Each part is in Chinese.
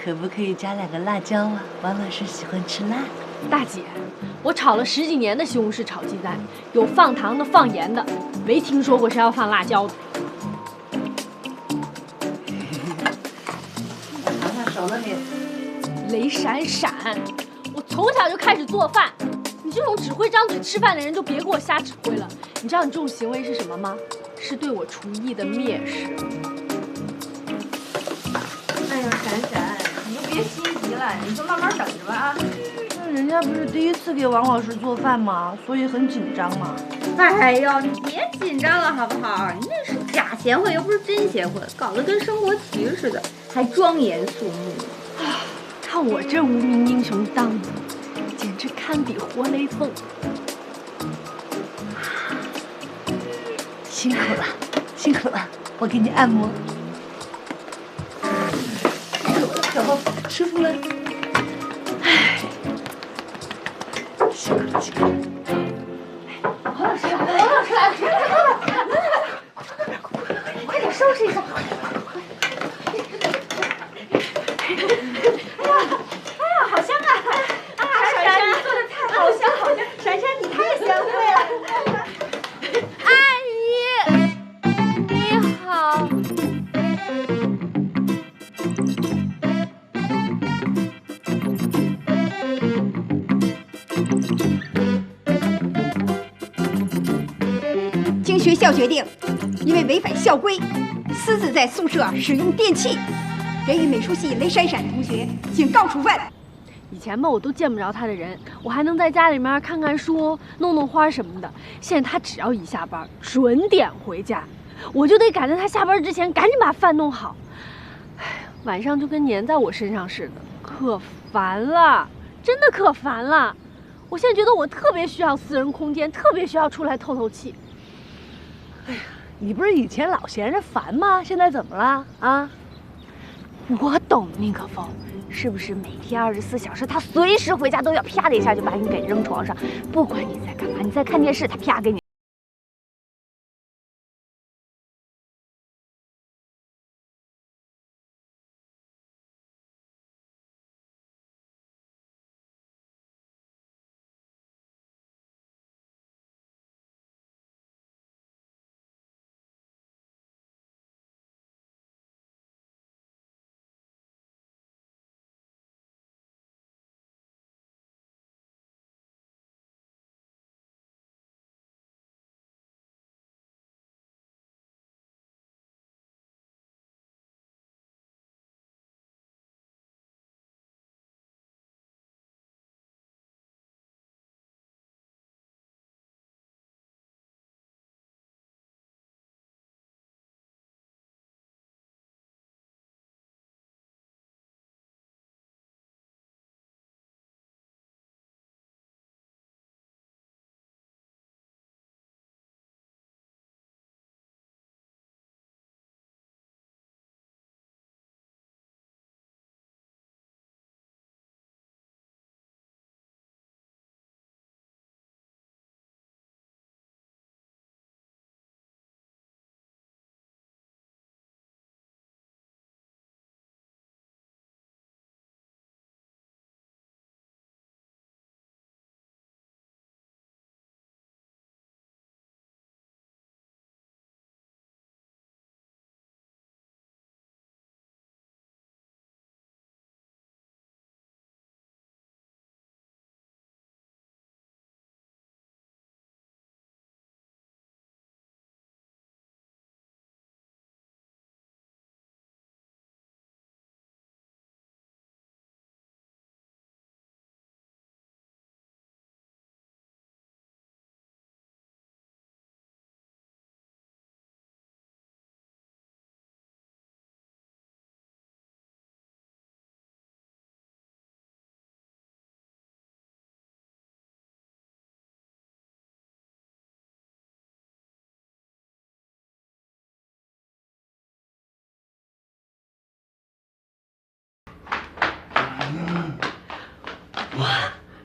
可不可以加2个辣椒啊？王老师喜欢吃辣。大姐，我炒了10几年的西红柿炒鸡蛋，有放糖的，放盐的，没听说过是要放辣椒的。我尝尝熟了没有？雷闪闪，我从小就开始做饭，你这种只会张嘴吃饭的人就别给我瞎指挥了。你知道你这种行为是什么吗？是对我厨艺的蔑视。哎呀，闪闪，你就别心急了，你就慢慢等着吧啊。那人家不是第一次给王老师做饭吗？所以很紧张嘛。哎呦，你别紧张了好不好？你那是假贤惠，又不是真贤惠，搞得跟升国旗似的，还庄严肃穆。看我这无名英雄当的，简直堪比活雷锋。辛苦了，辛苦了，我给你按摩。小宝，舒服了。唉，辛苦了，辛苦了。王老师来了，王老师来了，快点收拾一下。哎呀，好香啊！闪闪，你做的菜好香好香，闪闪你太贤惠了。阿姨，你好。经学校决定，因为违反校规，私自在宿舍使用电器，给予美术系雷闪闪同学警告处分。以前吧，我都见不着他的人，我还能在家里面看看书、弄弄花什么的。现在他只要一下班，准点回家，我就得赶在他下班之前赶紧把饭弄好。哎，晚上就跟粘在我身上似的，可烦了，真的可烦了。我现在觉得我特别需要私人空间，特别需要出来透透气。哎呀，你不是以前老嫌着烦吗？现在怎么了啊？我懂宁可风，是不是每天24小时，他随时回家都要啪的一下就把你给扔床上，不管你在干嘛，你在看电视，他啪给你。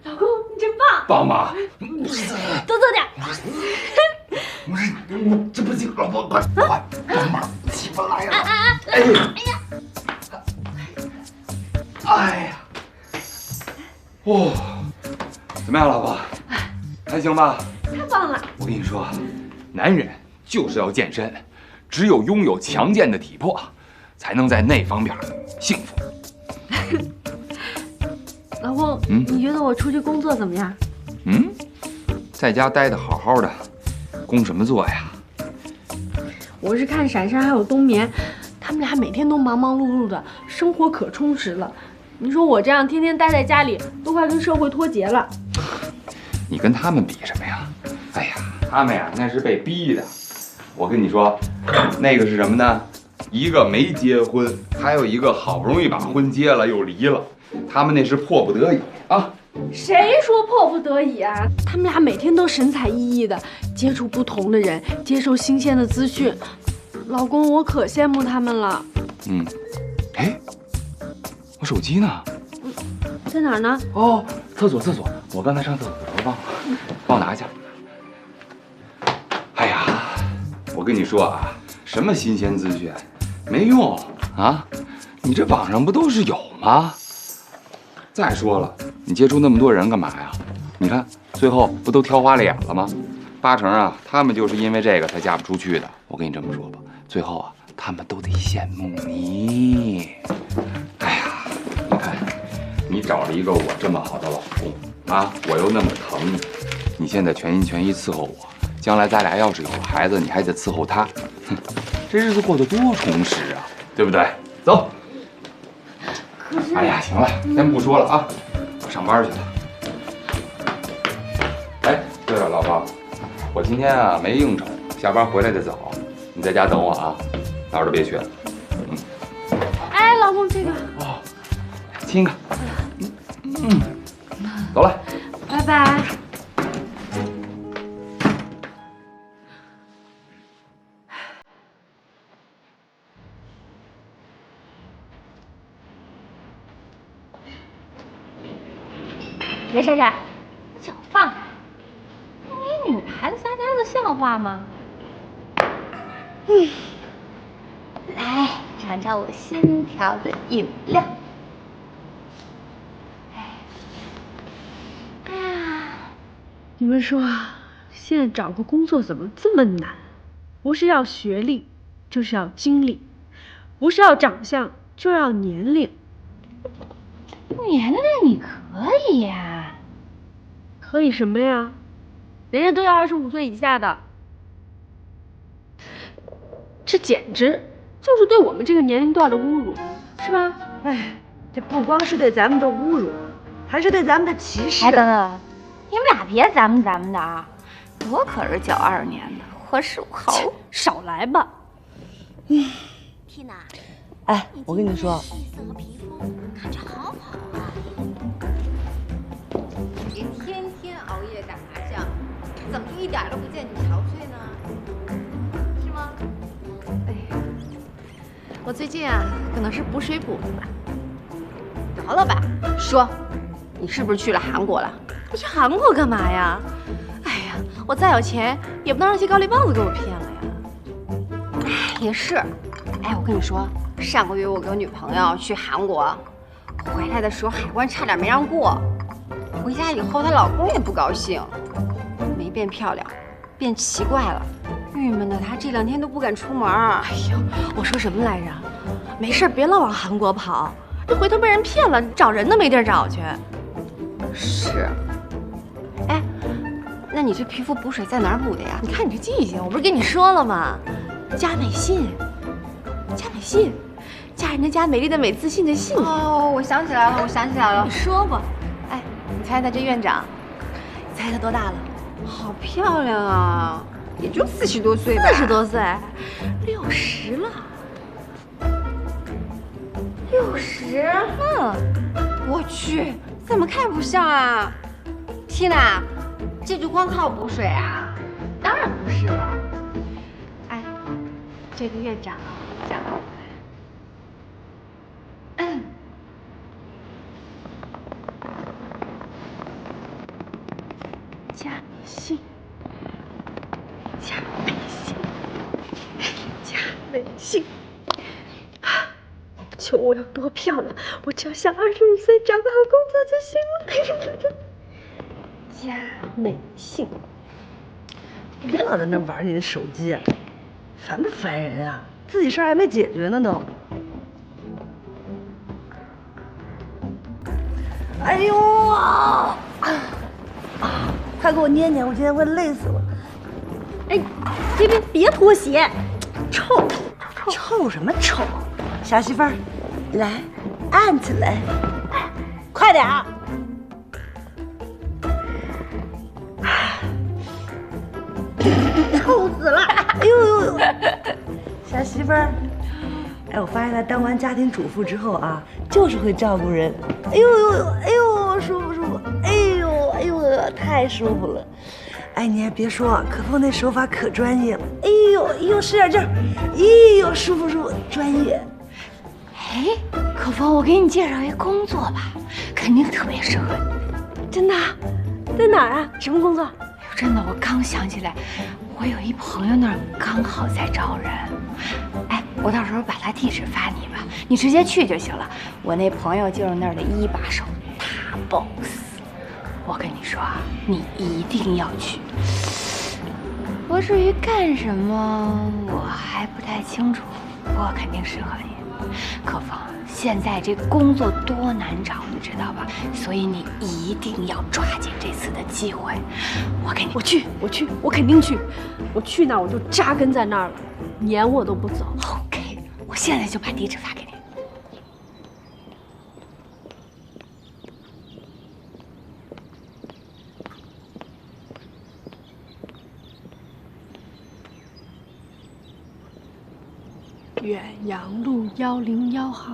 老公，你真棒！棒吗？多做点。不是，我这不行，老婆，快，棒妈起不来了！哎呀！哦，怎么样，老婆？还行吧？太棒了！我跟你说，男人就是要健身，只有拥有强健的体魄，才能在那方面幸福。老公，你觉得我出去工作怎么样？在家待得好好的，工什么作呀？我是看闪闪还有冬眠，他们俩每天都忙忙碌碌的，生活可充实了。你说我这样天天待在家里，都快跟社会脱节了。你跟他们比什么呀？哎呀，他们呀那是被逼的。我跟你说，那个是什么呢？一个没结婚，还有一个好不容易把婚结了又离了，他们那是迫不得已啊。谁说迫不得已啊？他们俩每天都神采奕奕的，接触不同的人，接受新鲜的资讯。老公，我可羡慕他们了。哎，我手机呢？在哪儿呢？哦，厕所，我刚才上厕所的时候忘了，帮我拿一下。哎呀，我跟你说啊，什么新鲜资讯，没用啊！你这网上不都是有吗？再说了，你接触那么多人干嘛呀？你看最后不都挑花了眼了吗？80%啊，他们就是因为这个才嫁不出去的。我跟你这么说吧，最后啊，他们都得羡慕你。哎呀，你看，你找了一个我这么好的老公啊，我又那么疼你，你现在全心全意伺候我，将来咱俩要是有了孩子，你还得伺候他，哼，这日子过得多充实啊，对不对？走。哎呀，行了，先不说了啊，我上班去了。哎，对了，老婆，我今天啊没应酬，下班回来的早，你在家等我啊，哪儿都别去了。哎，老公，这个哦，亲个，走了，拜拜。别闪闪，脚放开！你女孩子撒娇的笑话吗？来尝尝我新调的饮料。哎呀，你们说现在找个工作怎么这么难？不是要学历，就是要经历；不是要长相，就要年龄。年龄你可以呀。可以什么呀？人家都要25岁以下的。这简直就是对我们这个年龄段的侮辱，是吧？哎，这不光是对咱们的侮辱，还是对咱们的歧视。哎，等等，你们俩别咱们的啊！我可是92年的，我属猴。少来吧。缇娜，哎，我跟你说，气色和皮肤看着好好啊。别天天熬夜打麻将，怎么就一点都不见你憔悴呢？是吗？哎，我最近啊，可能是补水补的吧。得了吧，说，你是不是去了韩国了？我去韩国干嘛呀？哎呀，我再有钱也不能让些高丽棒子给我骗了呀。哎，也是。哎，我跟你说，上个月我跟我女朋友去韩国，回来的时候海关差点没让过。回家以后，她老公也不高兴，没变漂亮，变奇怪了，郁闷的她这2天都不敢出门。哎呦，我说什么来着？没事，别老往韩国跑，这回头被人骗了，找人都没地儿找去。是。哎，那你这皮肤补水在哪儿补的呀？你看你这记性，我不是跟你说了吗？佳美信，佳美信，佳人的佳，美丽的美，自信的信。哦，我想起来了，我想起来了你。说吧。哎，你猜猜这院长，你猜他多大了？好漂亮啊，也就40多岁吧。 40多岁，60了。60？我去，怎么看不上啊？缇娜，这就光靠补水啊？当然不是了。哎，这个院长讲，佳美信，佳美信，佳美信，求我有多漂亮，我只要像25岁找个好工作就行了。加美信，别老在那玩你的手机，烦不烦人啊？自己事儿还没解决呢都。哎呦啊！快给我捏捏，我今天快累死了。哎，别脱鞋，臭！臭什么臭？小媳妇儿，来按起来，快点儿！臭死了！哎呦呦呦！小媳妇儿，哎，我发现她当完家庭主妇之后啊，就是会照顾人。哎呦呦呦！哎呦，舒服舒服！哎呦哎呦，太舒服了！哎，你还别说，可风那手法可专业了。哎呦哎呦，使点劲儿！哎呦，舒服舒服，专业。哎，可风，我给你介绍一工作吧，肯定特别适合你。真的？在哪儿啊？什么工作？哎呦，真的，我刚想起来，我有一朋友那儿刚好在招人。哎，我到时候把他地址发你吧，你直接去就行了。我那朋友就是那儿的一把手，大 boss。我跟你说啊，你一定要去。不过至于干什么，我还不太清楚，不过肯定适合你。可风，现在这工作多难找，你知道吧？所以你一定要抓紧这次的机会。我去，我肯定去。我去那儿我就扎根在那儿了，撵我都不走。OK， 我现在就把地址发给你。远洋路101号，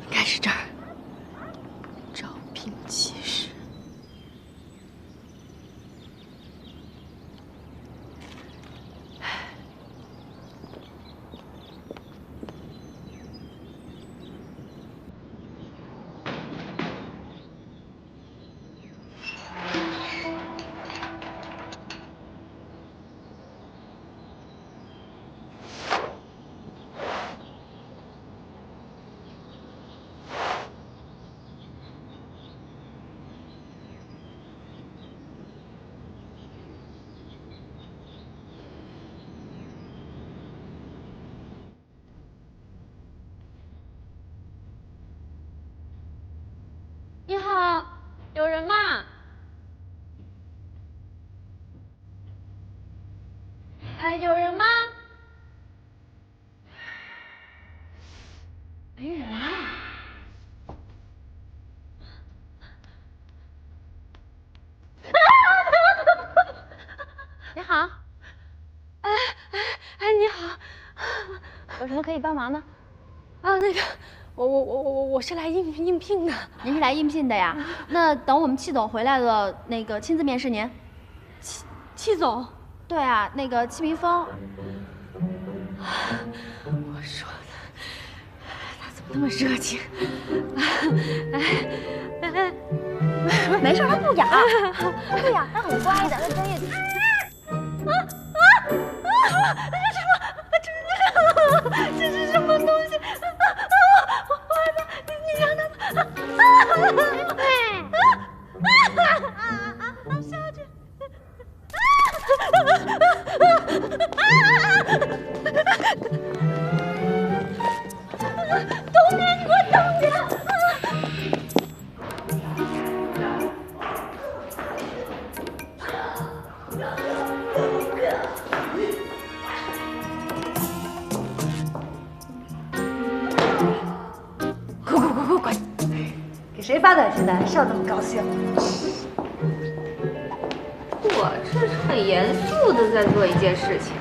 应该是这儿。招聘启事。你好，有人吗？哎，有人吗？没人啊。你好，哎，你好，有什么可以帮忙的？啊，那个，我是来应聘的。您是来应聘的呀？那等我们戚总回来了，那个亲自面试您。戚总？对啊，那个戚明峰。我说的，他怎么那么热情？没事，他不痒，不痒，他很乖的，他专业。这是什么东西？我害怕！你让他下去！冬天，你给我等着！快！给谁发短信呢？笑这么高兴？我这是很严肃的在做一件事情。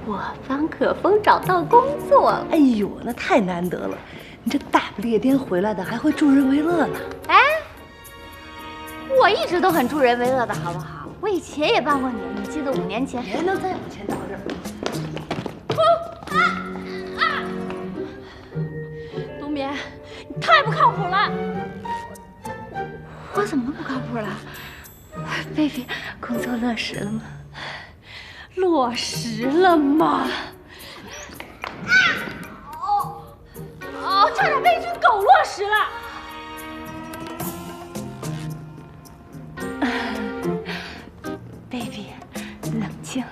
我帮可风找到工作了。哎呦，那太难得了！你这大不列颠回来的，还会助人为乐呢。哎，我一直都很助人为乐的，好不好？我以前也帮过你，你记得5年前？别能再往前倒这儿。冬眠，你太不靠谱了！我怎么不靠谱了？贝贝，工作落实了吗？落落实了吗？差点被一只狗落实了。baby， 冷静，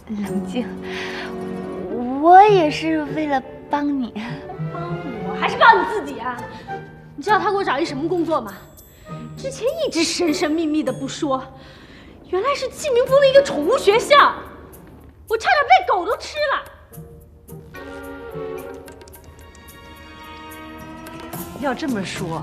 冷静。我也是为了帮你。帮我还是帮你自己啊？你知道他给我找一什么工作吗？之前一直神神秘秘的不说，原来是季明峰的一个宠物学校，我差点被狗都吃了。要这么说，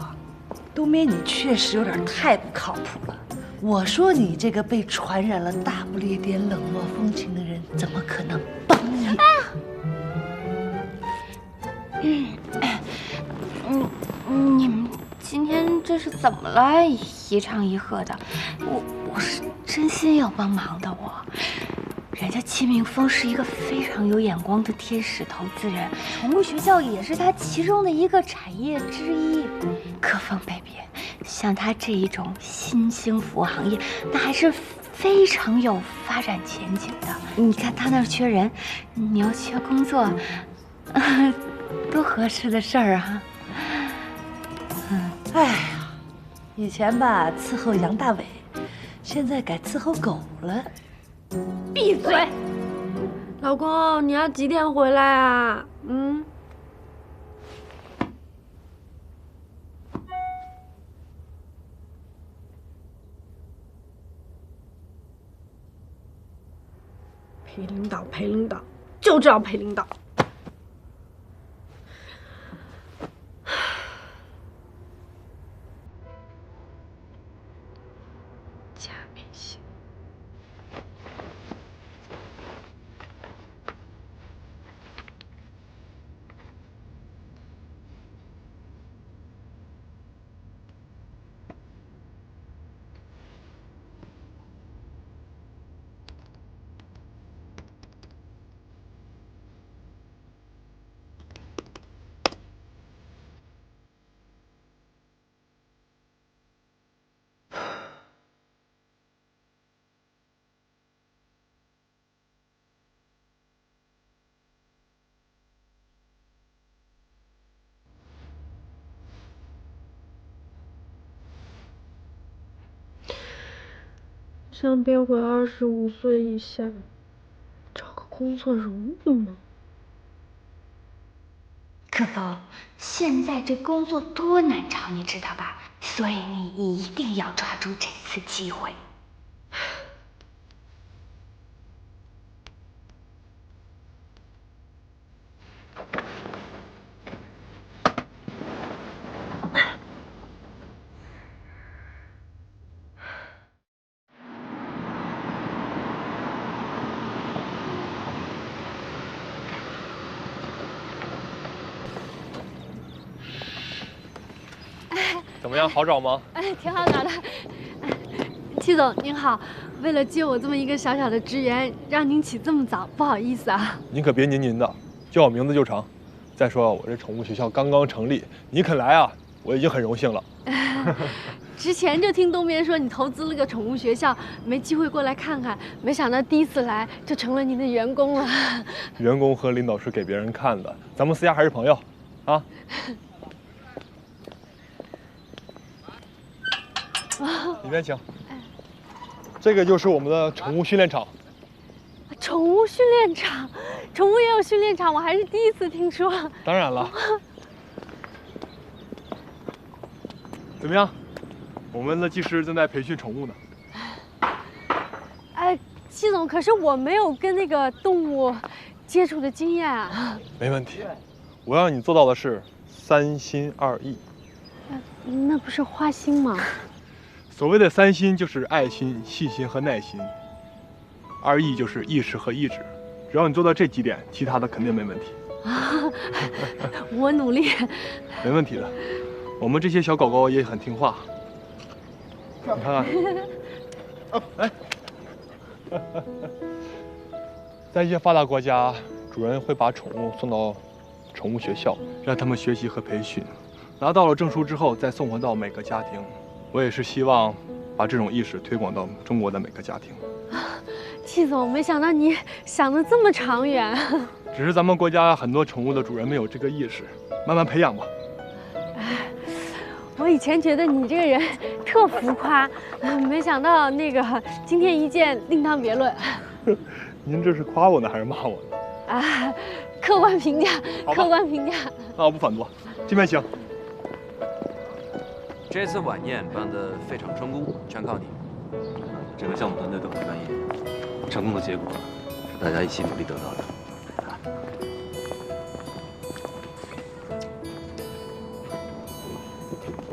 冬眠你确实有点太不靠谱了。我说你这个被传染了大不列颠冷漠风情的人，怎么可能帮你？你们今天这是怎么了？一唱一和的，我是真心要帮忙的。人家戚明峰是一个非常有眼光的天使投资人，宠物学校也是他其中的一个产业之一。可风 baby， 像他这一种新兴服务行业，那还是非常有发展前景的。你看他那儿缺人，你要缺工作，多合适的事儿啊！哎呀，以前吧伺候杨大伟，现在改伺候狗了。闭嘴！老公，你要几点回来啊？陪领导，陪领导，就知道陪领导。加微信。这样变回25岁以下，找个工作容易吗？可风，现在这工作多难找，你知道吧？所以你一定要抓住这次机会。怎么样，好找吗？挺好找的。戚总您好，为了接我这么一个小小的职员，让您起这么早，不好意思啊。您可别您的，叫我名字就成。再说我这宠物学校刚刚成立，你肯来啊，我已经很荣幸了。之前就听东边说你投资了个宠物学校，没机会过来看看，没想到第一次来就成了您的员工了。员工和领导是给别人看的，咱们私下还是朋友，啊。里面请。这个就是我们的宠物训练场。宠物训练场，宠物也有训练场，我还是第一次听说。当然了。怎么样？我们的技师正在培训宠物呢。戚总，可是我没有跟那个动物接触的经验啊。没问题，我让你做到的是3心2意。那不是花心吗？所谓的3心就是爱心、细心和耐心，2意就是意识和意志。只要你做到这几点，其他的肯定没问题。我努力。没问题的，我们这些小狗狗也很听话。你看看，来，在一些发达国家，主人会把宠物送到宠物学校，让他们学习和培训，拿到了证书之后再送回到每个家庭。我也是希望把这种意识推广到中国的每个家庭。气总，没想到你想的这么长远。只是咱们国家很多宠物的主人没有这个意识，慢慢培养吧。我以前觉得你这个人特浮夸，没想到那个今天一见另当别论。您这是夸我呢还是骂我呢？啊，客观评价，客观评价。那我不反驳，这边请。这次晚宴办得非常成功，全靠你。整个项目团队都很专业，成功的结果是大家一起努力得到的。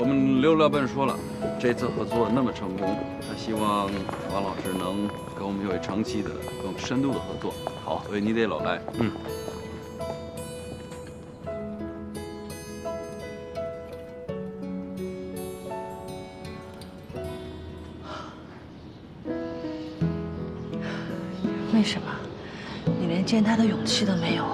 我们刘老板说了，这次合作那么成功，他希望王老师能跟我们有长期的、更深度的合作。好，所以你得老来。为什么？你连见他的勇气都没有？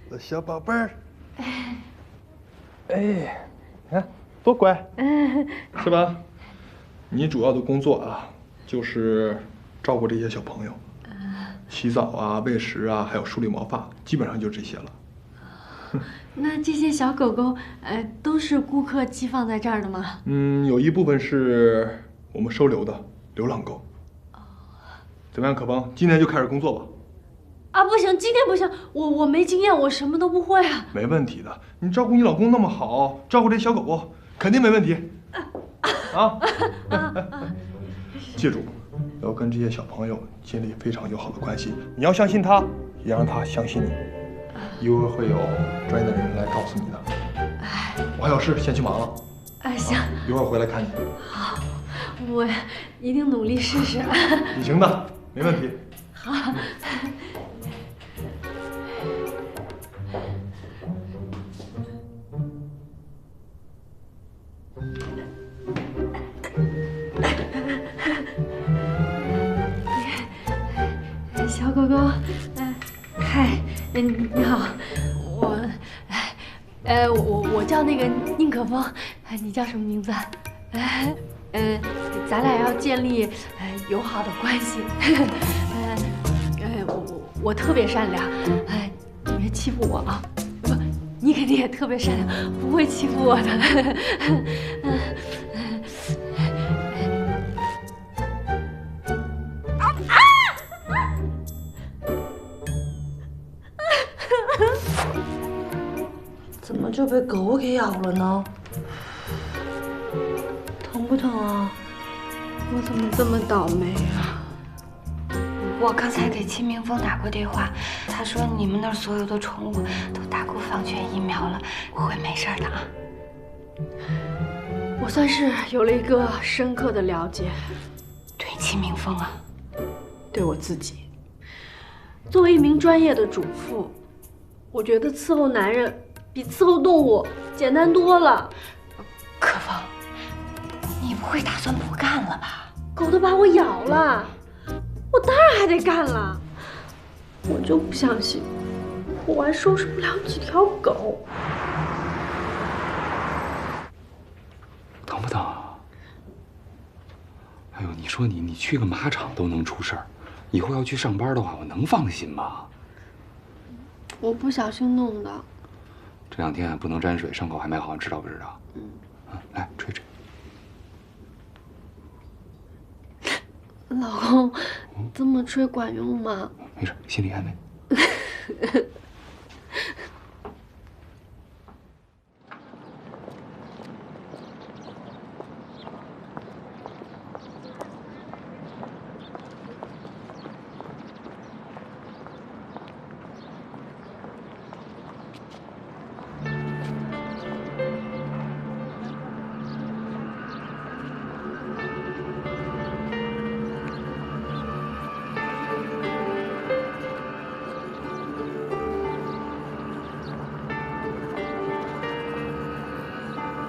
我小宝贝儿，哎，看多乖，是吧？你主要的工作啊，就是照顾这些小朋友，洗澡啊、喂食啊，还有梳理毛发，基本上就这些了。那这些小狗狗，都是顾客寄放在这儿的吗？有一部分是我们收留的流浪狗。怎么样，可芳？今天就开始工作吧。啊，不行，今天不行，我没经验，我什么都不会啊。没问题的，你照顾你老公那么好，照顾这小狗狗肯定没问题。啊！记住，要跟这些小朋友建立非常友好的关系。你要相信他，也让他相信你。一会儿会有专业的人来告诉你的。我还有事，先去忙了。行，一会儿回来看你。好，我一定努力试试。你行的，没问题。好。小狗狗，嗨，你好，我叫那个宁可风，你叫什么名字？咱俩要建立友好的关系。我特别善良，你别欺负我啊！不，你肯定也特别善良，不会欺负我的。怎么就被狗给咬了呢？疼不疼啊？我怎么这么倒霉啊？我刚才给戚明峰打过电话，他说你们那儿所有的宠物都打过防犬疫苗了，我会没事的啊。我算是有了一个深刻的了解。对戚明峰啊，对我自己。作为一名专业的主妇，我觉得伺候男人比伺候动物简单多了。可风，你不会打算不干了吧？狗都把我咬了，我当然还得干了。我就不相信，我还收拾不了几条狗。疼不疼啊？哎呦，你说你去个马场都能出事儿，以后要去上班的话，我能放心吗？我不小心弄的。这两天不能沾水，伤口还没好，知道不知道？来吹吹。老公，这么吹管用吗？没事，心理安慰。